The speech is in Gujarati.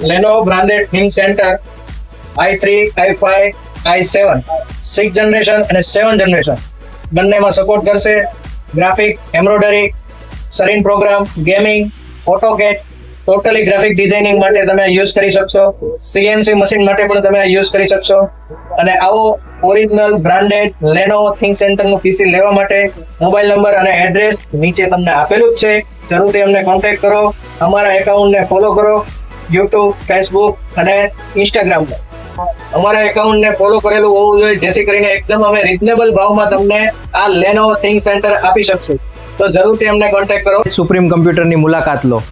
Lenovo branded Think Center i3, i5, i7 6th generation અને 7th generation બંનેમાં સપોર્ટ કરશે. ગ્રાફિક, એમ્બ્રોઇડરી, સરીન program, gaming, AutoCAD, totally graphic designing માટે તમે યુઝ કરી શકશો. CNC મશીન માટે પણ તમે યુઝ કરી શકશો. અને આવો original branded Lenovo Think Center નું પીસી લેવા માટે મોબાઈલ નંબર અને એડ્રેસ નીચે તમને આપેલું જ છે. જરૂરથી અમને કોન્ટેક્ટ કરો. અમારા એકાઉન્ટને ફોલો કરો YouTube, Facebook અને Instagram પર. અમારા એકાઉન્ટને ફોલો કરેલું હોવું જોઈએ, જેથી કરીને એકદમ અમે રીઝનેબલ ભાવમાં તમને આ Lenovo Think Center આપી શકશું. તો જરૂરથી અમને કોન્ટેક્ટ કરો. સુપ્રીમ કમ્પ્યુટરની મુલાકાત લો.